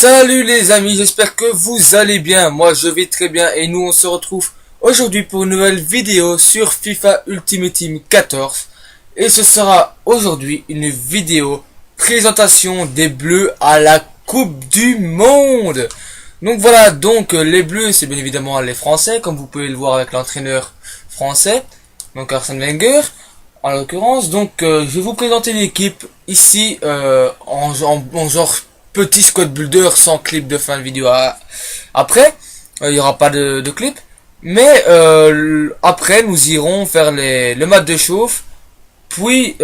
Salut les amis, j'espère que vous allez bien. Moi je vais très bien et nous on se retrouve aujourd'hui pour une nouvelle vidéo sur FIFA Ultimate Team 14. Et ce sera aujourd'hui une vidéo présentation des Bleus à la Coupe du Monde. Donc voilà, les Bleus c'est bien évidemment les Français, comme vous pouvez le voir avec l'entraîneur français, donc Arsène Wenger en l'occurrence. Je vais vous présenter l'équipe ici en genre petit squad builder sans clip de fin de vidéo après. Il n'y aura pas de clip. Mais après, nous irons faire le match de chauffe. Puis,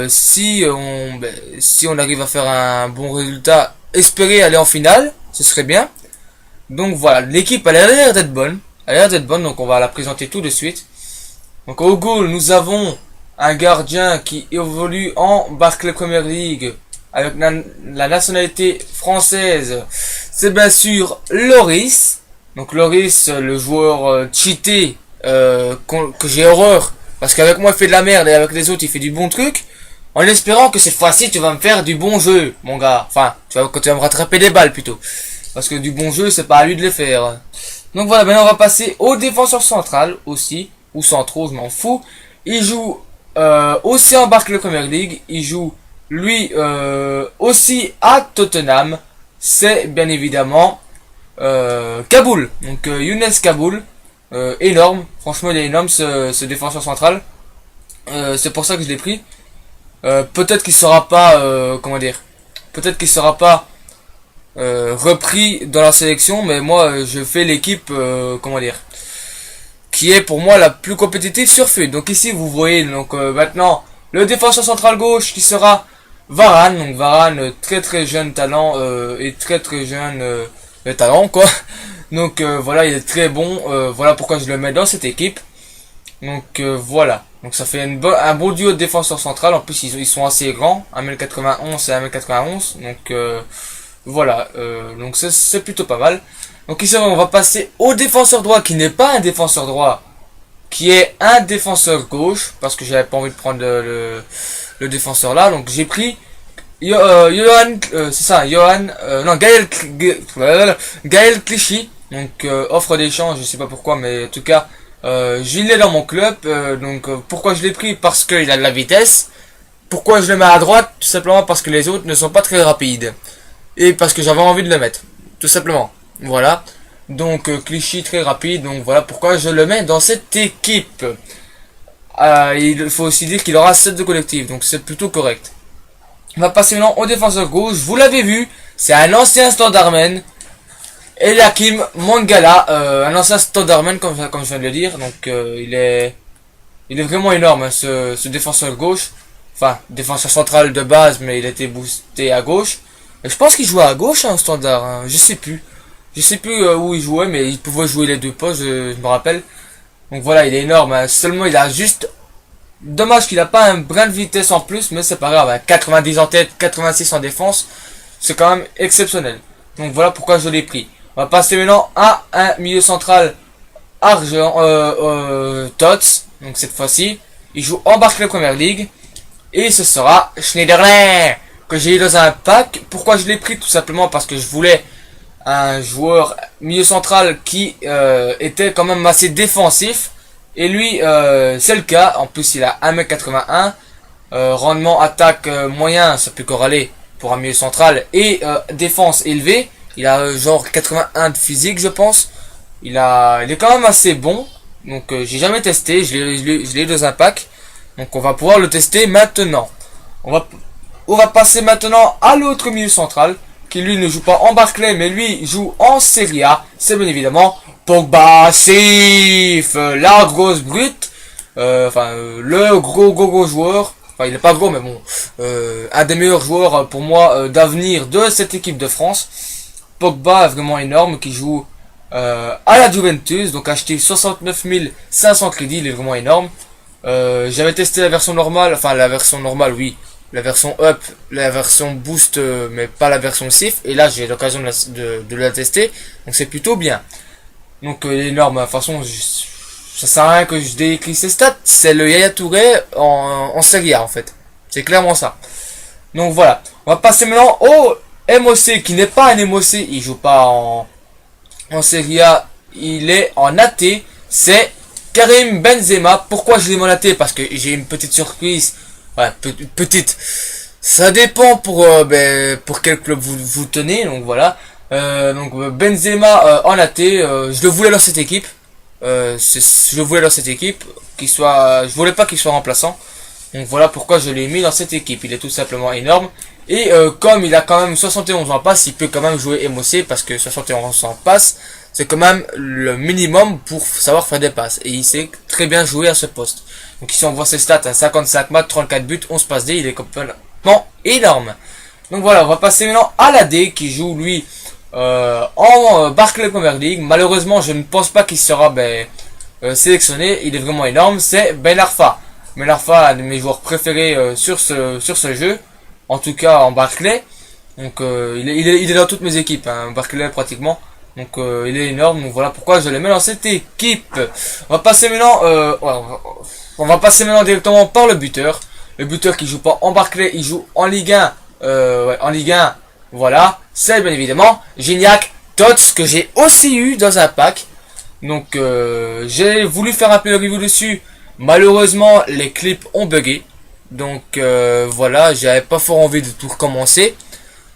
si on arrive à faire un bon résultat, espérer aller en finale, ce serait bien. Donc voilà, l'équipe elle a l'air d'être bonne. Elle a l'air d'être bonne, donc on va la présenter tout de suite. Donc au goal, nous avons un gardien qui évolue en Barclays Premier League avec la nationalité française. C'est bien sûr Loris. Donc Loris, le joueur cheaté que j'ai horreur. Parce qu'avec moi il fait de la merde et avec les autres il fait du bon truc. En espérant que cette fois-ci tu vas me faire du bon jeu, mon gars. Enfin, tu vas me rattraper des balles plutôt. Parce que du bon jeu, c'est pas à lui de les faire. Donc voilà, maintenant on va passer au défenseur central aussi. Ou centraux, je m'en fous. Il joue aussi en Barclays Premier League. Il joue lui aussi à Tottenham. C'est bien évidemment Kaboul. Donc Younes Kaboul. Énorme. Franchement il est énorme ce défenseur central. C'est pour ça que je l'ai pris. Peut-être qu'il sera pas peut-être qu'il sera pas repris dans la sélection, mais moi je fais l'équipe qui est pour moi la plus compétitive sur FUT. Donc ici vous voyez maintenant le défenseur central gauche qui sera Varane. Donc Varane, très jeune talent et très jeune talent quoi. Donc voilà, il est très bon. Voilà pourquoi je le mets dans cette équipe. Donc voilà. Donc ça fait un bon duo de défenseur central. En plus ils sont assez grands, 1m91 et 1m91. Donc voilà, donc c'est plutôt pas mal. Donc ici on va passer au défenseur droit qui n'est pas un défenseur droit, qui est un défenseur gauche, parce que j'avais pas envie de prendre le défenseur là. Donc j'ai pris Gaël Clichy. Donc offre d'échange, je sais pas pourquoi, mais en tout cas je l'ai dans mon club. Pourquoi je l'ai pris? Parce qu'il a de la vitesse. Pourquoi je le mets à droite? Tout simplement parce que les autres ne sont pas très rapides. Et parce que j'avais envie de le mettre. Tout simplement. Voilà. Donc Clichy très rapide. Donc voilà pourquoi je le mets dans cette équipe. Il faut aussi dire qu'il aura 7 de collectif. Donc c'est plutôt correct. On va passer maintenant au défenseur gauche. Vous l'avez vu. C'est un ancien Standardman. Eliakim Mangala. Un ancien Standardman comme je viens de le dire. Donc il est vraiment énorme hein, ce défenseur gauche. Enfin défenseur central de base. Mais il a été boosté à gauche. Je pense qu'il jouait à gauche en standard, hein. Je sais plus où il jouait, mais il pouvait jouer les deux postes, je me rappelle. Donc voilà, il est énorme, hein. Seulement il a juste... Dommage qu'il a pas un brin de vitesse en plus, mais c'est pas grave, hein. 90 en tête, 86 en défense, c'est quand même exceptionnel. Donc voilà pourquoi je l'ai pris. On va passer maintenant à un milieu central argent, Tots. Donc cette fois-ci, il joue en Barclays Premier League. Et ce sera Schneiderlin, que j'ai eu dans un pack. Pourquoi je l'ai pris? Tout simplement parce que je voulais un joueur milieu central qui était quand même assez défensif. Et lui, c'est le cas. En plus, il a 1m81. Rendement attaque moyen, ça peut corraler pour un milieu central. Et défense élevée. Il a genre 81 de physique, je pense. Il est quand même assez bon. Donc, j'ai jamais testé. Je l'ai dans un pack. Donc, on va pouvoir le tester maintenant. On va passer maintenant à l'autre milieu central, qui lui ne joue pas en Barclay, mais lui joue en Serie A. C'est bien évidemment Pogba Sif, la grosse brute, le gros joueur. Enfin, il est pas gros, mais bon, un des meilleurs joueurs pour moi d'avenir de cette équipe de France. Pogba, vraiment énorme, qui joue à la Juventus, donc acheté 69 500 crédits, il est vraiment énorme. J'avais testé la version normale, oui. La version up, la version boost, mais pas la version SIF. Et là, j'ai l'occasion de la tester. Donc, c'est plutôt bien. Donc, énorme. De toute façon, ça sert à rien que je décris ses stats. C'est le Yaya Touré en Serie A, en fait. C'est clairement ça. Donc, voilà. On va passer maintenant au MOC qui n'est pas un MOC, il joue pas en Serie A, il est en AT, c'est Karim Benzema. Pourquoi je l'ai mis en AT? Parce que j'ai une petite surprise. Ouais, petite. Ça dépend pour quel club vous tenez, donc voilà. Donc Benzema en AT, je le voulais dans cette équipe. Je le voulais dans cette équipe, je voulais pas qu'il soit remplaçant. Donc voilà pourquoi je l'ai mis dans cette équipe. Il est tout simplement énorme. Et comme il a quand même 71 ans passe, il peut quand même jouer MOC parce que 71 ans passe, c'est quand même le minimum pour savoir faire des passes. Et il sait très bien jouer à ce poste. Donc ici on voit ses stats, 55 matchs, 34 buts, 11 passes D, il est complètement énorme. Donc voilà, on va passer maintenant à la D qui joue lui en Barclays Premier League. Malheureusement je ne pense pas qu'il sera sélectionné, il est vraiment énorme, c'est Ben Arfa. Ben Arfa, un de mes joueurs préférés sur ce jeu. En tout cas en Barclay. Donc il est dans toutes mes équipes, hein, Barclay pratiquement. Donc il est énorme. Donc voilà pourquoi je le mets dans cette équipe. On va passer maintenant directement par le buteur. Le buteur qui joue pas en Barclay, il joue en Ligue 1. En Ligue 1. Voilà, c'est bien évidemment Gignac Tots que j'ai aussi eu dans un pack. Donc j'ai voulu faire un peu de review dessus. Malheureusement les clips ont bugué. Donc voilà, j'avais pas fort envie de tout recommencer,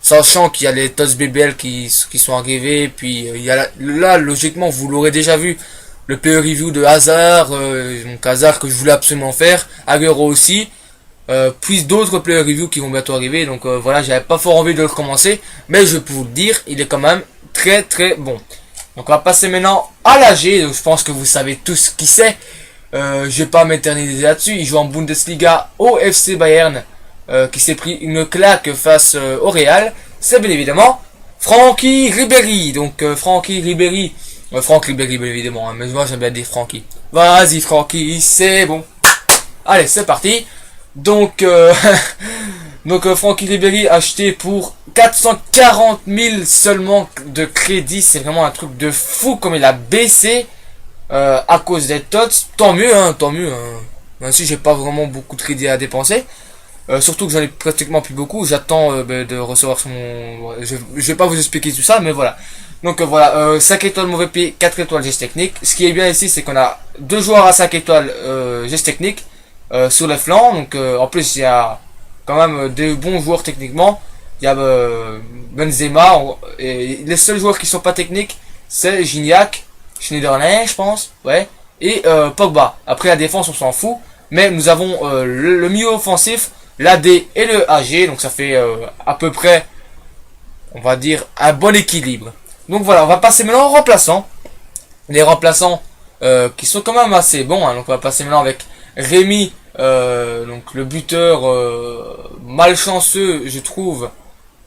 sachant qu'il y a les TOTS BBL qui sont arrivés, puis il y a là logiquement vous l'aurez déjà vu, le player review de Hazard, donc Hazard que je voulais absolument faire, Agüero aussi, puis d'autres player reviews qui vont bientôt arriver. Donc voilà, j'avais pas fort envie de le recommencer, mais je peux vous le dire, il est quand même très très bon. Donc on va passer maintenant à l'AG, donc je pense que vous savez tous qui c'est. Je vais pas m'éterniser là-dessus. Il joue en Bundesliga au FC Bayern, qui s'est pris une claque face au Real. C'est bien évidemment Francky Ribéry. Donc Francky Ribéry, Franck Ribéry bien évidemment, hein, mais moi j'aime bien dire Francky. Vas-y Francky, c'est bon. Allez, c'est parti. Donc Francky Ribéry acheté pour 440 000 seulement de crédit. C'est vraiment un truc de fou comme il a baissé. À cause des TOTS, tant mieux, tant mieux. Même si j'ai pas vraiment beaucoup de crédit à dépenser, surtout que j'en ai pratiquement plus beaucoup. J'attends de recevoir je vais pas vous expliquer tout ça, mais voilà. Donc voilà, 5 étoiles mauvais pied, 4 étoiles geste technique. Ce qui est bien ici, c'est qu'on a 2 joueurs à 5 étoiles geste technique sur les flancs. Donc en plus, il y a quand même des bons joueurs techniquement. Il y a Benzema, et les seuls joueurs qui sont pas techniques, c'est Gignac, Schneiderlin, je pense, ouais, et Pogba. Après la défense, on s'en fout, mais nous avons le milieu offensif, l'AD et le AG, donc ça fait à peu près, on va dire, un bon équilibre. Donc voilà, on va passer maintenant aux remplaçants. Les remplaçants qui sont quand même assez bons, hein. Donc on va passer maintenant avec Rémi, donc le buteur malchanceux, je trouve,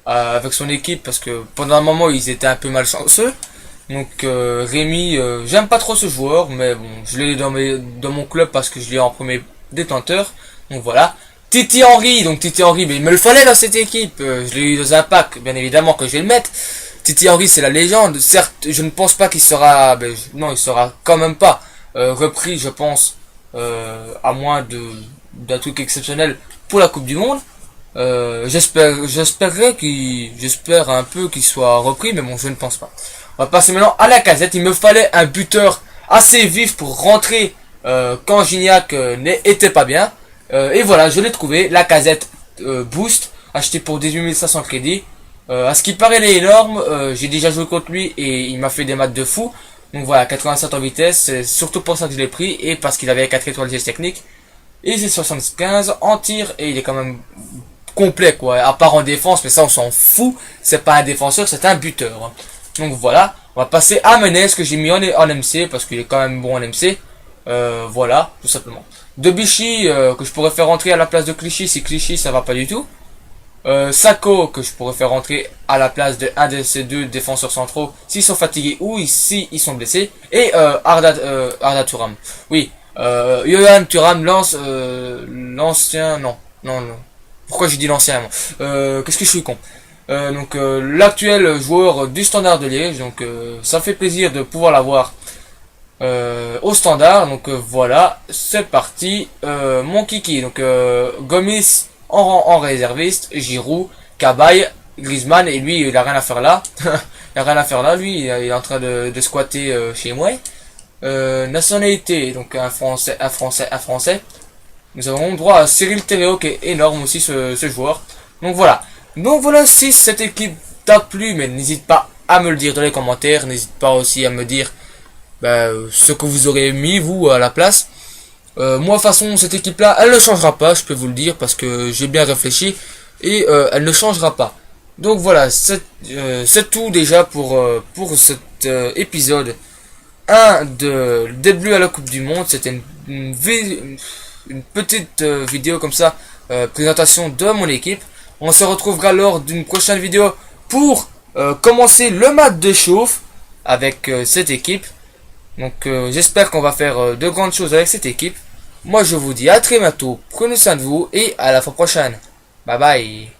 avec son équipe, parce que pendant un moment ils étaient un peu malchanceux. Donc Rémi, j'aime pas trop ce joueur, mais bon, je l'ai dans mon club parce que je l'ai en premier détenteur. Donc voilà. Titi Henry, donc Titi Henry, mais il me le fallait dans cette équipe. Je l'ai eu dans un pack, bien évidemment que je vais le mettre. Titi Henry, c'est la légende. Certes, je ne pense pas qu'il sera, non, il sera quand même pas repris, je pense, à moins d'un truc exceptionnel pour la Coupe du Monde. J'espère un peu qu'il soit repris, mais bon, je ne pense pas. On va passer maintenant à la casette. Il me fallait un buteur assez vif pour rentrer quand Gignac n'était pas bien. Et voilà, je l'ai trouvé. La casette Boost, acheté pour 18 500 crédits. À ce qui paraît, il est énorme. J'ai déjà joué contre lui et il m'a fait des maths de fou. Donc voilà, 87 en vitesse. C'est surtout pour ça que je l'ai pris et parce qu'il avait 4 étoiles geste technique. Et c'est 75 en tir et il est quand même complet quoi. À part en défense, mais ça on s'en fout. C'est pas un défenseur, c'est un buteur. Donc voilà, on va passer à Menez que j'ai mis en MC parce qu'il est quand même bon en MC. Voilà, tout simplement. Debuchy que je pourrais faire rentrer à la place de Clichy si Clichy ça va pas du tout. Sako que je pourrais faire rentrer à la place de un de ces deux défenseurs centraux s'ils sont fatigués ou si ils sont blessés. Et Arda Thuram. Oui, Johan Thuram l'ancien, non. Pourquoi j'ai dit l'ancien? Qu'est-ce que je suis con. Donc l'actuel joueur du Standard de Liège, donc ça fait plaisir de pouvoir l'avoir au Standard. Donc voilà, c'est parti. Mon kiki, donc Gomis en réserviste, Giroud, Cabaye, Griezmann, et lui, il a rien à faire là. Il a rien à faire là, lui, il est en train de squatter chez moi. Nationalité, donc un Français. Nous avons droit à Cyril Théréo, qui est énorme aussi, ce joueur. Donc voilà. Donc voilà, si cette équipe t'a plu, mais n'hésite pas à me le dire dans les commentaires. N'hésite pas aussi à me dire ce que vous aurez mis, vous, à la place. Moi, de toute façon, cette équipe-là, elle ne changera pas, je peux vous le dire, parce que j'ai bien réfléchi. Et elle ne changera pas. Donc voilà, c'est tout déjà pour cet épisode 1 de début à la Coupe du Monde. C'était une petite vidéo comme ça, présentation de mon équipe. On se retrouvera lors d'une prochaine vidéo pour commencer le match de chauffe avec cette équipe. Donc j'espère qu'on va faire de grandes choses avec cette équipe. Moi je vous dis à très bientôt, prenez soin de vous et à la fois prochaine. Bye bye.